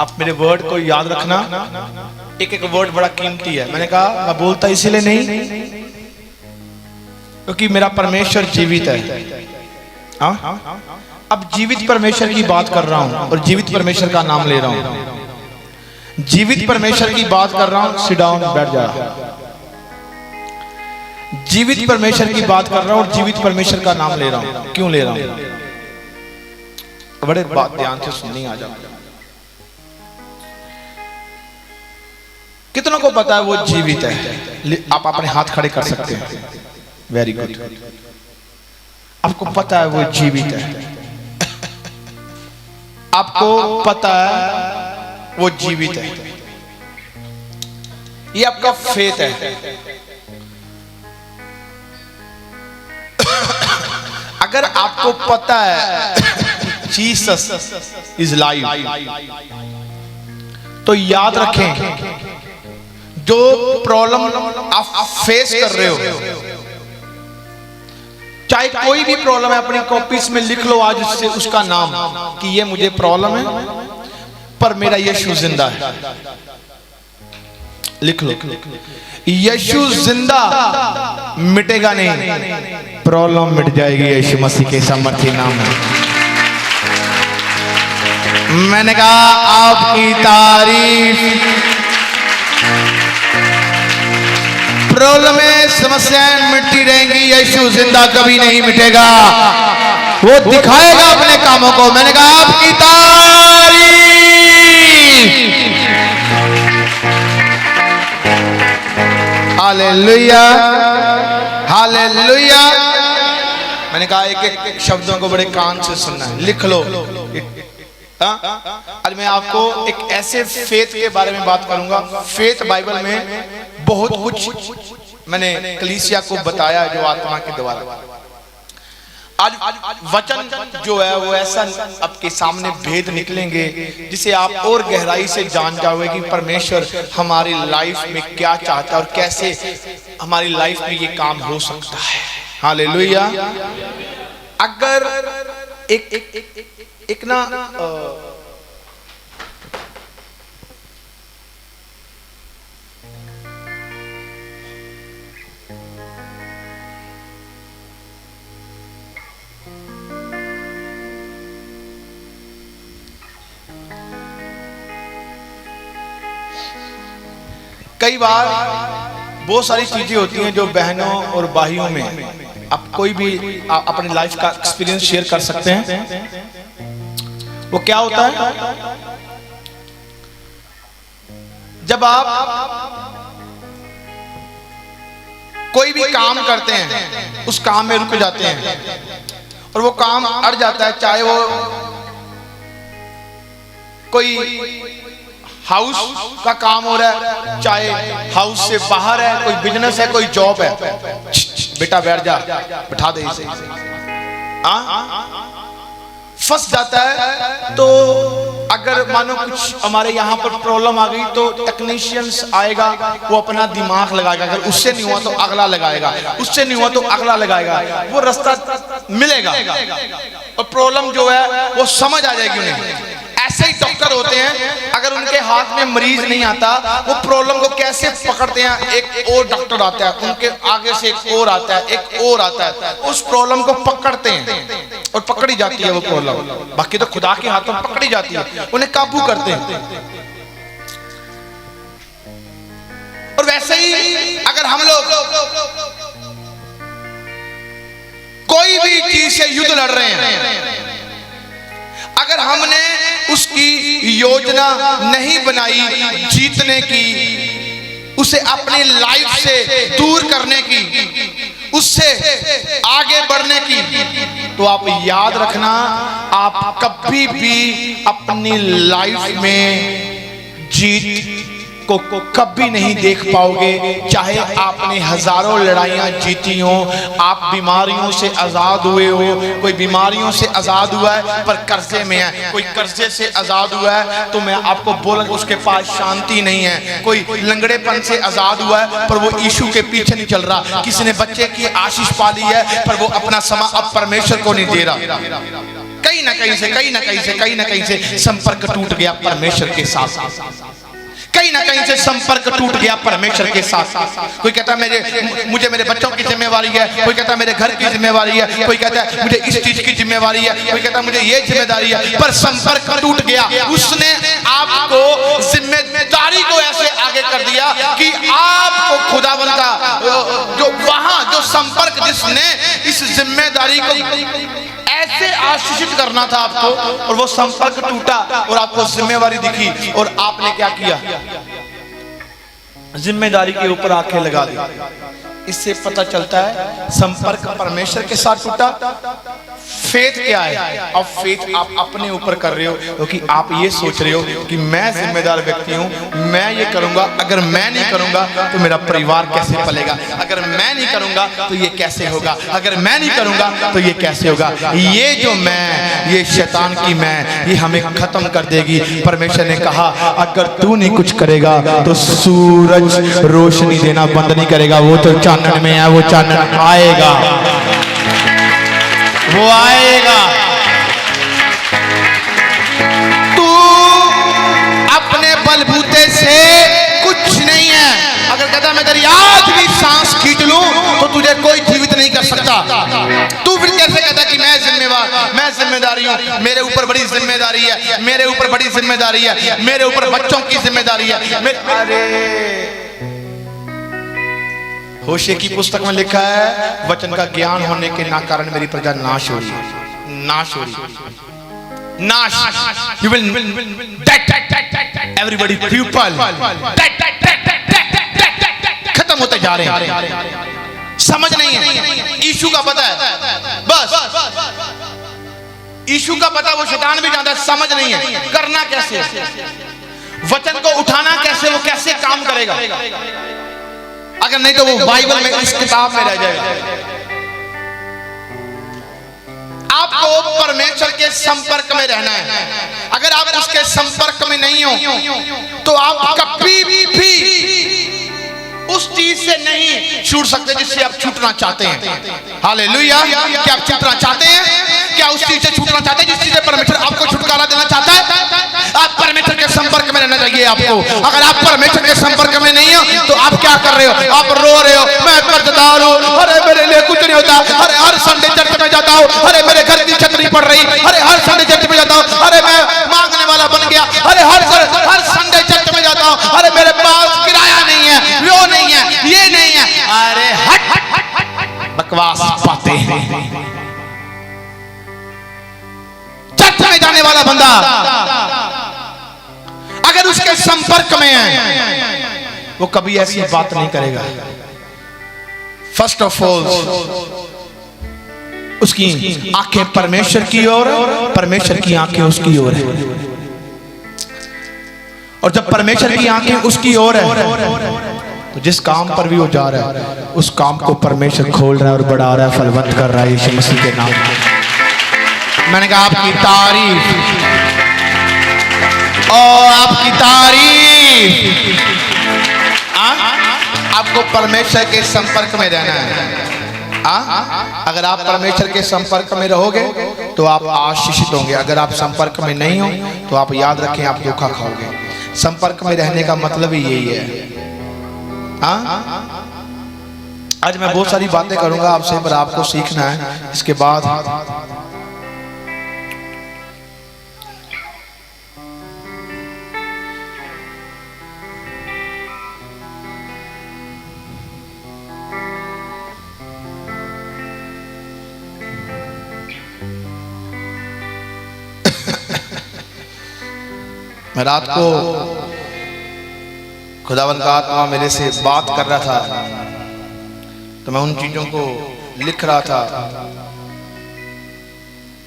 आप मेरे वर्ड को याद रखना, एक एक वर्ड बड़ा कीमती है। मैंने कहा मैं बोलता इसीलिए नहीं क्योंकि मेरा परमेश्वर जीवित है। अब जीवित परमेश्वर की बात कर रहा हूं और जीवित परमेश्वर का नाम ले रहा हूं। जीवित परमेश्वर की बात कर रहा हूं, सिट डाउन, बैठ जा। जीवित परमेश्वर की बात कर रहा हूं और जीवित परमेश्वर का नाम ले रहा हूं। क्यों ले रहा हूं? बड़े बात ध्यान से सुननी आ जाओ। कितनों को पता है वो जीवित है? आप अपने हाथ खड़े कर सकते हैं। Very good. आपको पता है वो जीवित है। आपको पता है वो जीवित है। ये आपका फेथ है। अगर आपको पता है जीसस इज लाइव, तो याद रखें जो प्रॉब्लम आप फेस कर रहे हो, चाहे कोई भी प्रॉब्लम है, अपनी कॉपीज में लिख लो आज उससे उसका नाम कि ये मुझे प्रॉब्लम है पर मेरा यीशु जिंदा है। लिख लो, यीशु जिंदा, मिटेगा नहीं, प्रॉब्लम मिट जाएगी यीशु मसीह के सामर्थ्य नाम में। मैंने कहा आपकी तारीफ। प्रॉब्लमें समस्याएं मिटती रहेंगी, यीशु जिंदा कभी नहीं मिटेगा। वो दिखाएगा अपने कामों को। मैंने कहा आपकी तारीफ। Hallelujah, hallelujah. मैंने कहा एक एक शब्दों को बड़े कान से सुनना है। लिख लो। आज मैं आपको एक ऐसे फेथ के बारे में बात करूंगा। फेथ बाइबल में बहुत कुछ मैंने कलीसिया को बताया जो आत्मा के द्वारा। आज वचन जो है वो ऐसा आपके सामने भेद निकलेंगे जिसे आप और गहराई से जान जाओगे कि परमेश्वर हमारी लाइफ में क्या चाहता है और कैसे हमारी लाइफ में ये काम हो सकता है। हालेलुया। अगर एक ना कई बार बहुत सारी चीजें होती हैं जो बहनों और भाइयों में, आप कोई भी अपनी लाइफ का एक्सपीरियंस शेयर कर सकते हैं। वो क्या होता है? जब आप कोई भी काम करते हैं, उस काम में रुक जाते हैं और वो काम अड़ जाता है, चाहे वो कोई हाउस का काम हो रहा है, चाहे हाउस से बाहर है, कोई बिजनेस है, कोई जॉब है। बेटा बैठ जा, बिठा दे इसे। फंस जाता है। तो अगर मानो कुछ हमारे यहाँ पर प्रॉब्लम आ गई तो टेक्नीशियंस आएगा, वो अपना दिमाग लगाएगा। अगर उससे नहीं हुआ तो अगला लगाएगा, उससे नहीं हुआ तो अगला लगाएगा। वो रास्ता मिलेगा और प्रॉब्लम जो है वो समझ आ जाएगी उन्हें। ऐसे ही डॉक्टर होते हैं, अगर उनके हाथ में मरीज नहीं आता, वो प्रॉब्लम को कैसे पकड़ते हैं? एक और डॉक्टर आता है, उनके आगे से एक और आता है, एक और आता है, उस प्रॉब्लम को पकड़ते हैं और पकड़ी जाती है वो प्रॉब्लम। बाकी तो खुदा के हाथों में पकड़ी जाती है, उन्हें काबू करते हैं। और वैसे ही अगर हम लोग कोई भी चीज से युद्ध लड़ रहे हैं, अगर हमने उसकी योजना नहीं बनाई जीतने की, उसे अपनी लाइफ से दूर करने की, उससे आगे बढ़ने की, तो आप याद रखना आप कभी भी अपनी लाइफ में जीत को कभी नहीं देख पाओगे। चाहे आपने हजारों लड़ाइयां जीती हो, आप बीमारियों से आजाद हुए हो, कोई बीमारियों से आजाद हुआ है पर कर्जे में है, कोई कर्जे से आजाद हुआ है तो मैं आपको बोला उसके पास शांति नहीं है, कोई लंगड़ेपन से आजाद हुआ है पर वो यीशु के पीछे नहीं चल रहा, किसी ने बच्चे की आशीष पा ली है पर वो अपना समय अब परमेश्वर को नहीं दे रहा। कहीं ना कहीं से संपर्क टूट गया परमेश्वर के साथ। कहीं ना कहीं से संपर्क टूट गया परमेश्वर के साथ। कोई कहता है मुझे मेरे बच्चों की जिम्मेवारी है, कोई कहता है मेरे घर की जिम्मेवारी है, कोई कहता है मुझे इस चीज की जिम्मेवारी है, कोई कहता है मुझे ये जिम्मेदारी है, पर संपर्क टूट गया। उसने आपको जिम्मेदारी को ऐसे आगे कर दिया कि आपको खुदावंद का जो वहां जो संपर्क जिसने इस जिम्मेदारी को ऐसे आशीषित करना था आपको, और वो संपर्क टूटा और आपको जिम्मेवारी दिखी और आपने क्या किया, जिम्मेदारी के ऊपर आंखें लगा दी। इससे पता चलता है संपर्क परमेश्वर के साथ टूटा। फेथ क्या है? अब फेथ आप अपने ऊपर कर रहे हो, क्योंकि आप ये सोच रहे हो कि मैं जिम्मेदार व्यक्ति हूं, मैं ये करूंगा, अगर मैं नहीं करूंगा तो मेरा परिवार कैसे पलेगा, अगर मैं नहीं करूंगा तो ये कैसे होगा, अगर मैं नहीं करूंगा तो ये कैसे होगा। ये जो मैं, ये शैतान की मैं, ये हमें खत्म कर देगी। परमेश्वर ने कहा अगर तू नहीं कुछ करेगा तो सूरज रोशनी देना बंद नहीं करेगा। वो तो चानन में है, वो चानन आएगा, वो आएगा। तू अपने बलबूते से कुछ नहीं है। अगर कहता मैं तेरी आज भी सांस खींच लूं तो तुझे कोई जीवित नहीं कर सकता। तू फिर कैसे कहता कि मैं जिम्मेवार, मैं जिम्मेदारी हूं, मेरे ऊपर बड़ी जिम्मेदारी है, मेरे ऊपर बड़ी जिम्मेदारी है, मेरे ऊपर बच्चों की जिम्मेदारी है। अरे होशे की पुस्तक में लिखा है वचन का ज्ञान होने के ना कारण मेरी प्रजा नाश हो रही है, नाश हो रही है, नाश। You will everybody people खत्म होते जा रहे हैं। समझ नहीं है, यीशु का पता है, बस यीशु का पता, वो शैतान भी जानता है, समझ नहीं है करना कैसे, वचन को उठाना कैसे, वो कैसे काम करेगा। अगर नहीं तो वो बाइबल में इस किताब में रह जाएगा। आपको परमेश्वर के संपर्क में रहना है। अगर आप उसके संपर्क में नहीं हो तो आप कभी भी उस चीज से नहीं छूट सकते जिससे आप छूटना चाहते हैं। हालेलुया। क्या आप छूटना चाहते हैं? क्या उस चीज से छूटना चाहते हैं जिस चीज से परमेश्वर आपको छुटकारा देना चाहता है? आप परमेश्वर के संपर्क में रहना चाहिए आपको। अगर आप परमेश्वर के संपर्क में नहीं हो तो आप क्या कर रहे हो? आप रो रहे हो, मैं कर्जदार हूँ, अरे मेरे लिए कुछ नहीं होता, अरे हर संडे चर्च में जाता हूँ, अरे मेरे घर की छत नहीं पड़ रही, अरे हर संडे चर्च में जाता हूँ, अरे मैं मांगने वाला बन गया, अरे हर संडे चर्च में जाता हूँ, अरे मेरे पास किराया नहीं है, वो नहीं है, ये नहीं है। अरे हट, बकवास बातें हैं। चर्च में जाने वाला बंदा अगर उसके संपर्क में है वो कभी ऐसी बात नहीं करेगा। फर्स्ट ऑफ ऑल उसकी आंखें परमेश्वर की ओर, परमेश्वर की आंखें उसकी ओर है। और जब परमेश्वर की आंखें उसकी ओर है तो जिस काम पर भी वो जा रहा है उस काम को परमेश्वर खोल रहा है और बढ़ा रहा है, फलवंत कर रहा है यीशु मसीह के नाम में। मैंने कहा आपकी तारीफ और आपकी तारीफ। आपको परमेश्वर के संपर्क में रहना है। अगर आप परमेश्वर के संपर्क में रहोगे तो आप आशीषित होंगे। अगर आप संपर्क में नहीं हो तो आप याद रखें आप धोखा खाओगे। संपर्क में रहने का मतलब ही यही है। आज मैं बहुत सारी बातें करूंगा आपसे, पर आपको सीखना है। इसके बाद मैं रात को खुदावंद का आत्मा मेरे से बात कर रहा था तो मैं उन चीजों को लिख रहा था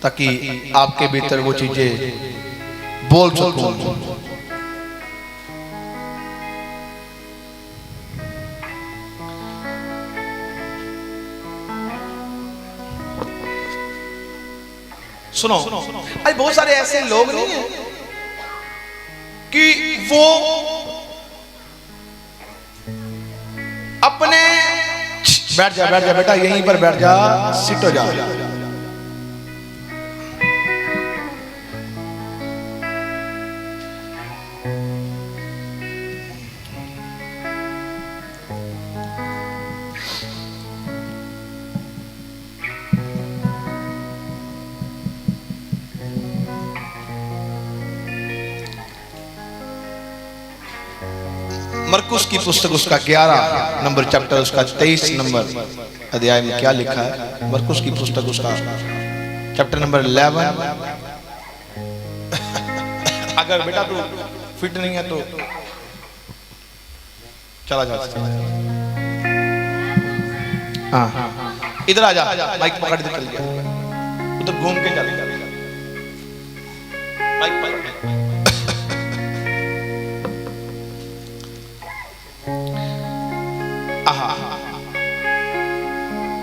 ताकि आपके भीतर वो चीजें बोल सकूं। सुनो, अरे बहुत सारे ऐसे लोग नहीं है कि वो अपने बैठ जा बेटा, यहीं पर बैठ जा, सिट हो जा। मरकुस की पुस्तक उसका 11 नंबर चैप्टर उसका 23 नंबर अध्याय में क्या लिखा है? मरकुस की पुस्तक उसका चैप्टर नंबर 11। अगर बेटा तू फिट नहीं है तो चला जा। हाँ इधर आ जा, माइक पकड़ दे, चल गया उधर घूम के चल। माइक पकड़।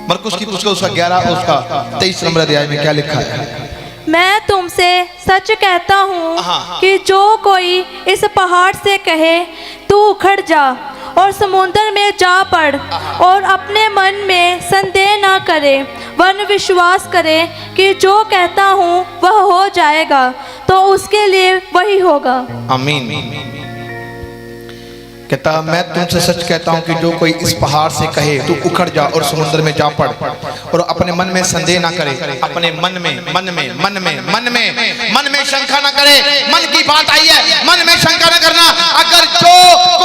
मरकुस की पुस्तक उसका 11 उसका 23 नंबर अध्याय में क्या लिखा है? मैं तुमसे सच कहता हूँ कि जो कोई इस पहाड़ से कहे तू उखड़ जा और समुद्र में जा पड़ और अपने मन में संदेह न करे वरन विश्वास करे कि जो कहता हूँ वह हो जाएगा तो उसके लिए वही होगा। आमीन। कहता मैं तुमसे सच कहता हूँ कि जो कोई इस पहाड़ से कहे तू उखड़ जा और समुद्र में जा पड़ और अपने मन में संदेह ना करे, अपने मन में शंका ना करे। मन की बात आई है, मन में शंका ना करना। अगर जो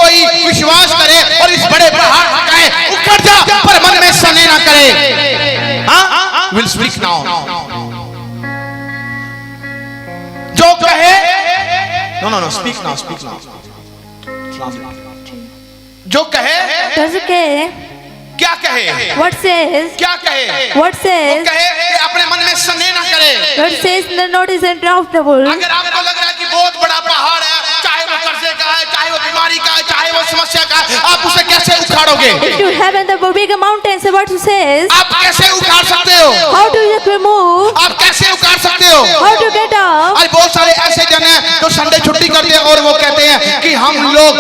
कोई विश्वास करे और इस बड़े पहाड़ से कहे उखड़ जा पर मन में संदेह ना करे। हाँ विल स्पीक नाउ। जो कहे नो स्पीक नाउ जो कहे क्या कहे? What says? क्या कहे? What says? कहे कि अपने मन में संदेह ना करे। What says not is undoubtable. अगर आपको लग रहा है कि बहुत बड़ा पहाड़ है, चाहे वो कर्जे का है, चाहे वो बीमारी का है, चाहे वो समस्या का है, आप उसे कैसे उखाड़ोगे? If you have in the big mountains, what says? आप कैसे उखाड़ सकते हो? How do you remove? आप कैसे उखाड़ सकते हो? How to get up? आज बहुत सारे ऐसे जन हैं जो संडे छुट्टी करते हैं और वो कहते हैं कि हम लोग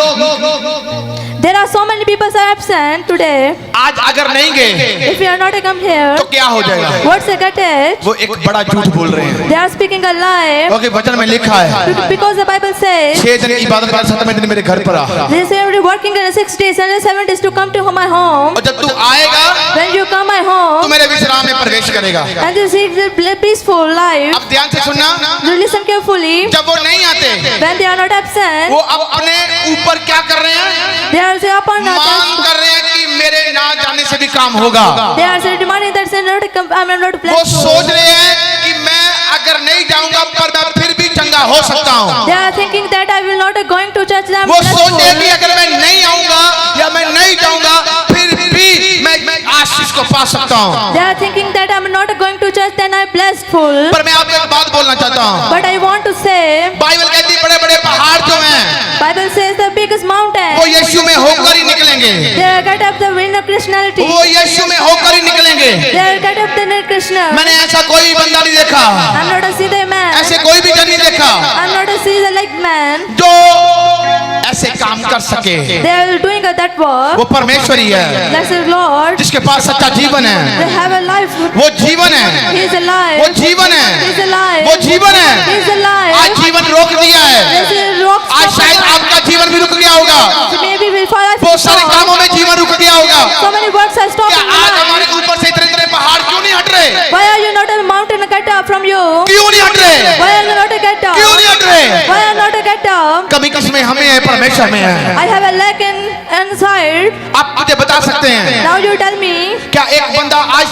There are so many people are absent today. आज अगर नहीं गए If you are not come here, तो क्या हो जाएगा? what's the get it? वो एक बड़ा झूठ बोल रहे हैं। They are speaking a lie. क्योंकि वचन में लिखा है Because the Bible says 6 दिन इबादत कर 7वें दिन मेरे घर पर आ। they say every working in 6 days and 7 days to come to my home. और जब तू आएगा When you come my तो home मेरे विश्राम में प्रवेश करेगा। and you see the peaceful life, अब ध्यान से सुनना, you listen carefully. जब वो नहीं आते When they are not absent, वो अपने ऊपर क्या कर रहे हैं? they are say upon मांग कर रहे हैं कि मेरे ना जाने से भी काम होगा। they are say demanding that say not come, I am not वो blessed. सोच रहे हैं कि मैं अगर नहीं जाऊंगा पर मैं फिर भी चंगा हो सकता हूँ। They are thinking that I will not going to church. I am वो blessed. सोचते हैं कि अगर मैं नहीं आऊंगा या मैं नहीं जाऊंगा फिर भी मैं आशीष को पा सकता हूँ। They are thinking that I am not going to church, then I am blessed full. पर मैं आपको एक बात बोलना चाहता हूँ। But I want to say, Bible कहती है बड़े बड़े पहाड़ जो हैं Bible says the biggest mountain, वो यीशु में होकर ही निकलेंगे। they are get up the wind of Christianity. वो यीशु में होकर ही निकलेंगे। They are get up the Krishna. मैंने ऐसा कोई भी बंदा नहीं देखा, I'm not a see the man. ऐसे कोई भी जन नहीं देखा I'm not a see the like man. जो ऐसे काम कर सके। They are doing that work. वो परमेश्वर ही है That's the Lord. जिसके पास सच्चा जीवन They है। have a life. वो जीवन है, He is alive. वो जीवन He is है, alive. वो जीवन He है। is alive. आज जीवन रोक दिया है, This is rock. आज शायद आपका जीवन भी रुक गया होगा। Maybe will fall off. बहुत सारे कामों में जीवन रुक गया होगा। So many words are stopped क्या in आज your हमारे life. ऊपर से इतने इतने पहाड़ क्यों नहीं हट रहे? Why are you not a mountain get up from you? क्यों नहीं हट रहे? Why are you not a get up? क्यों नहीं हट रहे? Why are you not a get up? कभी किसमें हमें है, परमेश्वर में है। I have a leg inside. आप मुझे बता सकते हैं Now you tell me. क्या एक बंदा आज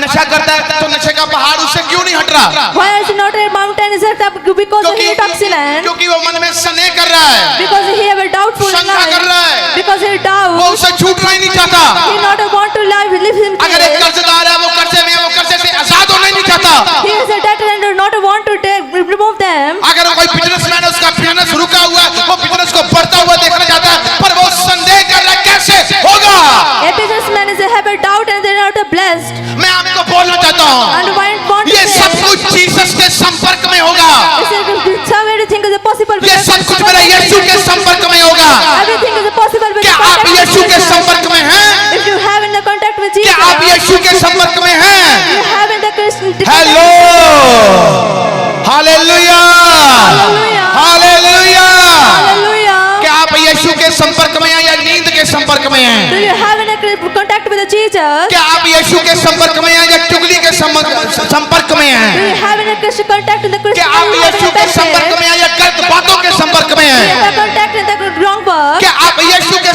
नशा करता है तो नशे का पहाड़ उससे क्यों नहीं हट रहा? Why is not a mountain is it up because of his abstinence? क्योंकि वो मन में स्नेह कर रहा है, Because he have a doubtful शंका कर life. रहा है, Because he वो doubt. उससे छूटना ही नहीं चाहता। He not want to live him. अगर एक कर्जदार है वो कर्जे में है, वो कर्जे से आजाद होना ही नहीं चाहता। He is a debtor and not want to remove them. अगर कोई बिजनेसमैन है उसका बिजनेस रुका हुआ है, वो बिजनेस को बढ़ता हुआ देखना चाहता है पर वो संदेह कर रहा है कैसे होगा। A businessman is a have a doubt and they are not blessed. मैं आपको बोलना चाहता हूँ And why want to ये say? सब कुछ जीसस के संपर्क में होगा। Everything is possible. ये सब कुछ मेरे यीशु के संपर्क में होगा। Everything is possible. with क्या the आप contact with यीशु के Jesus. संपर्क में हैं? If you have in the contact with क्या Jesus, आप यीशु के संपर्क में हैं? you have in the Christian. Hello, hallelujah, hallelujah. Hallelujah. क्या आप यीशु के संपर्क में हैं या नींद के संपर्क में Do हैं? you have in a contact with the Jesus? क्या आप यीशु के संपर्क में हैं या चुगली के संपर्क में Do हैं? you have in a Christian contact with the क्या Christian? आप Do you have in Yeshu a के संपर्क में हैं या गलत बातों के संपर्क में हैं? contact with the wrong work? क्या आप यीशु के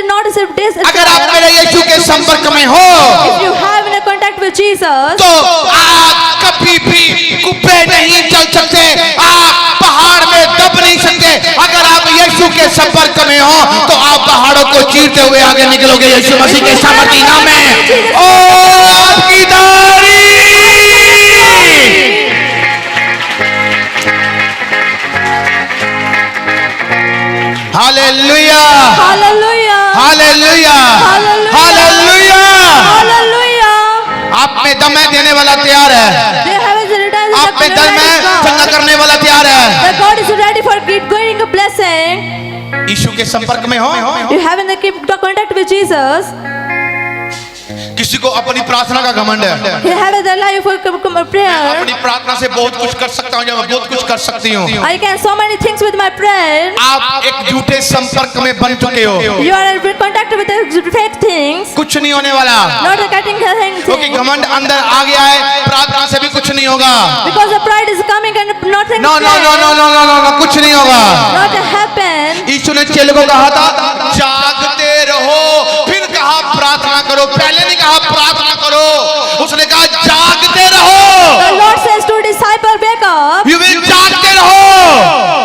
did not receive this, अगर आप मेरे यीशु के संपर्क में हो, if you have in a contact with Jesus, तो आप कभी भी कुप्पे नहीं चल सकते, आप पहाड़ में दब नहीं सकते। अगर आप यीशु के संपर्क में हो तो आप पहाड़ों को चीरते हुए आगे निकलोगे यीशु मसीह के सामर्थ्य नाम में। ओ आपकी तारीफ। Hallelujah, hallelujah, hallelujah, hallelujah. Hallelujah. आप में दम है देने वाला तैयार है, They have a return. आप में दम है चंगा करने वाला तैयार है। The God is ready for going a blessing. यीशु के संपर्क में हो, You have in the contact with Jesus. किसी को अपनी प्रार्थना का घमंड है, You have the life for मैं prayer. अपनी प्रार्थना से बहुत कुछ कर सकता हूँ, मैं बहुत कुछ कर सकती हूँ। I can so many things with my prayer. आप एक झूठे संपर्क में बन चुके हो, You are in contact with the fake things. कुछ नहीं होने वाला, Not the cutting things. क्योंकि घमंड अंदर आ गया है, प्रार्थना से भी कुछ नहीं होगा। Because the pride is coming and nothing. No no no no no no no, कुछ नहीं होगा। Not happen. यीशु ने चेलों को कहा था जागते रहो, फिर कहा प्रार्थना करो। पहले नहीं कहा प्रार्थना करो, उसने कहा जागते रहो। The Lord says to disciple, wake up. You will जागते रहो,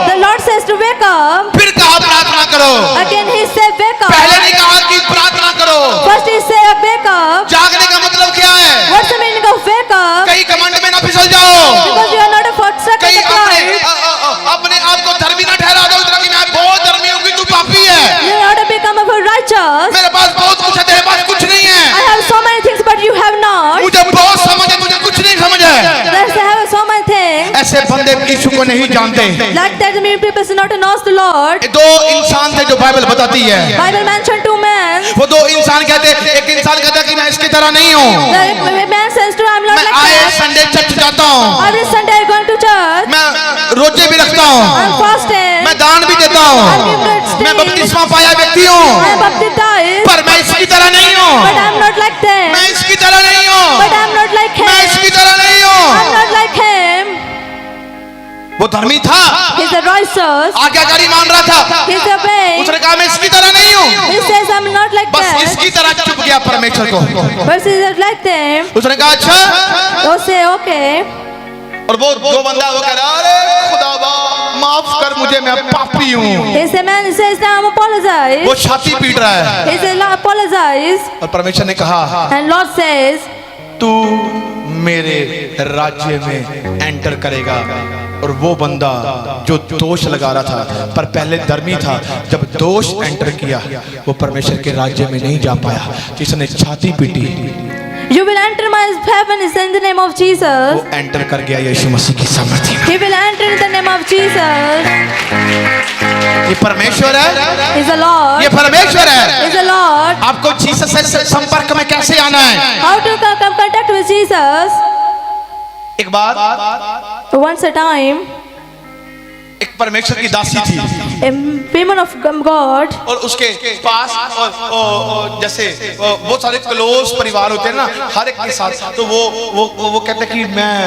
The Lord says to wake up. फिर कहा प्रार्थना करो। Again he said wake up. पहले नहीं कहा कि प्रार्थना करो। First he said wake up. जागने का मतलब क्या है? What's the meaning of wake up? कहीं घमंड में ना फिसल जाओ, Because you are not a forsaken कहीं the pride. अपने आप को धर्मी ना ठहरा दो, इतना कि मैं बहुत धर्मी हूँ कि तू पापी है। You are not a become of a righteous. मेरे पास बहुत कुछ है, तेरे पास कुछ नहीं I है। have so many things but you have not. मुझे बहुत समझ है, तुझे कुछ नहीं समझ है। Thus I have so many things. ऐसे बंदे यीशु को नहीं जानते। Like that many people do not know the Lord. दो इंसान थे जो बाइबल बताती है, Bible mentioned two men. वो दो इंसान कहते, एक इंसान कहता कि मैं इसकी तरह नहीं हूँ, The man says to I'm not मैं like आए that. संडे चर्च जाता हूँ, Every Sunday I'm going to church. मैं रोजे भी रखता हूँ, I'm fasting. मैं दान भी देता हूँ, मैं बपतिस्मा पाया व्यक्ति हूँ, I'm baptized. पर मैं इसकी तरह नहीं But हूँ, I'm not like them. मैं इसकी तरह नहीं But हूँ, I'm not like मैं him. इसकी तरह नहीं I'm हूँ। not like him. वो धर्मी था, He's a righteous. आज्ञाकारी मान रहा था, He's obeying. उसने कहा मैं इसकी तरह नहीं हूँ, He says I'm not like बस that. इसकी तरह चुप गया परमेश्वर को। But he's not like them. उसने कहा अच्छा, They'll say okay. और वो जो बंदा वो कह रहा अरे खुदावा माफ कर मुझे, मैं पापी हूँ। He's a man who says now I'm apologize. वो छाती पीट रहा है, He says apologize. और परमेश्वर ने कहा And Lord says तू मेरे राज्य में एंटर करेगा। और वो बंदा जो दोष लगा रहा था पर पहले धर्मी था, जब दोष एंटर किया वो परमेश्वर के राज्य में नहीं जा पाया। जिसने छाती PT you will enter my heaven is in the name of Jesus. वो एंटर कर गया यीशु मसीह की सामर्थ्य में। He will enter in the name of Jesus. ये परमेश्वर है, He's the Lord. ये परमेश्वर है। He's the Lord. आपको जीसस से संपर्क में कैसे आना है? How to come contact with Jesus? एक बार Once a time, एक परमेश्वर की दासी थी, a woman of God. और उसके पास और जैसे बहुत सारे क्लोज परिवार होते हैं ना हर एक के साथ, तो वो कहते हैं कि मैं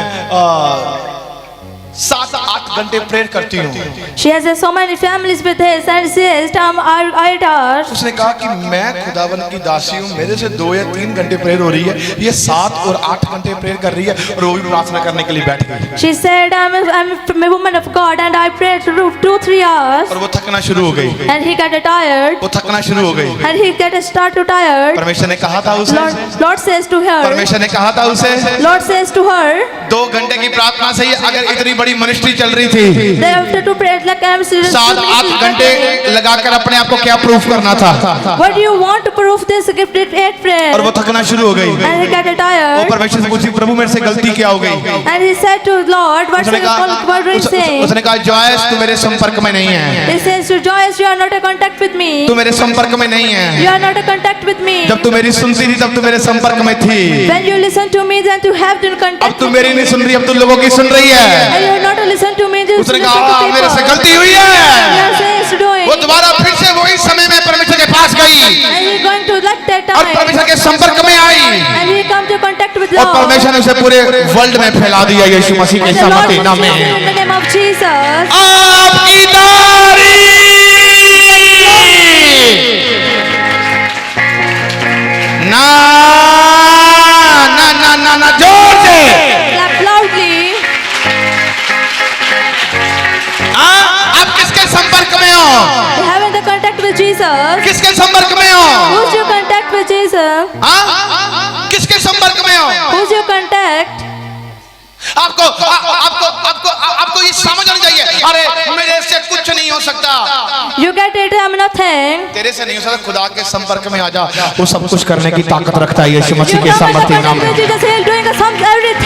7-8 घंटे प्रेयर करती हूँ। She has so many families with her, and she says, I asked. उसने कहा कि मैं खुदावन की दासी हूँ, मेरे से 2 या 3 घंटे प्रेयर हो रही है, ये 7 और 8 घंटे प्रेयर कर रही है, और वो भी प्रार्थना करने के लिए बैठ गई। She said, I'm a woman of God, and I prayed 2-3 hours. और वो थकना शुरू हो गई, And he got tired. वो थकना शुरू हो गई। And he got start to tired. परमेश्वर ने कहा था उसे, Lord says to her. परमेश्वर ने कहा था उसे, Lord says to her. 2 घंटे की प्रार्थना से ही अगर इतनी बड़ी मिनिस्ट्री चल रही थी, They have to pray like I'm serious. 7-8 घंटे लगाकर अपने आप को क्या प्रूफ करना था? What do you want to prove this gifted prayer? और वो थकना शुरू हो गई। And he got वो tired. परमेश्वर से पूछी प्रभु मेरे से गलती क्या हो गई? And he said to Lord, what are you saying? उसने कहा जॉयस तू मेरे संपर्क में नहीं है, He says to Joyce, you are not a contact with me. तू मेरे संपर्क में नहीं है। You are not a contact with me. जब तू मेरी सुनती थी तब तू मेरे संपर्क में थी, When you listen to me, then to have to अब contact तू with मेरी me. नहीं सुन रही, अब तू लोगों की सुन रही है। And you are not to listen to me, just उसने listen कहा to मेरे से people. गलती हुई You है। are saying to do वो it. दोबारा फिर से वही समय में परमेश्वर के पास गई And he going to like that और time. परमेश्वर के संपर्क में आई, And he come to contact with और Lord. परमेश्वर ने उसे पूरे वर्ल्ड में फैला दिया यीशु मसीह के And the Lord सामर्थ्य नाम will में। in the name of Jesus. आपकी तारीफ। ना ना ना ना ना, जोर से Clap loudly. आप किसके संपर्क में हो? You have in the contact with Jesus. किसके संपर्क में हो? Who's your contact with Jesus? किसके संपर्क में हो? Who's your contact? आपको आपको आपको आपको ये समझना चाहिए, अरे मेरे से कुछ नहीं हो सकता। You get it, I'm nothing. तेरे से नहीं हो सकता, खुदा के संपर्क में आ जा, वो सब कुछ करने की ताकत रखता है यीशु You मसीह come के in the सामर्थ्य नाम contact with में। Jesus, He'll doing everything.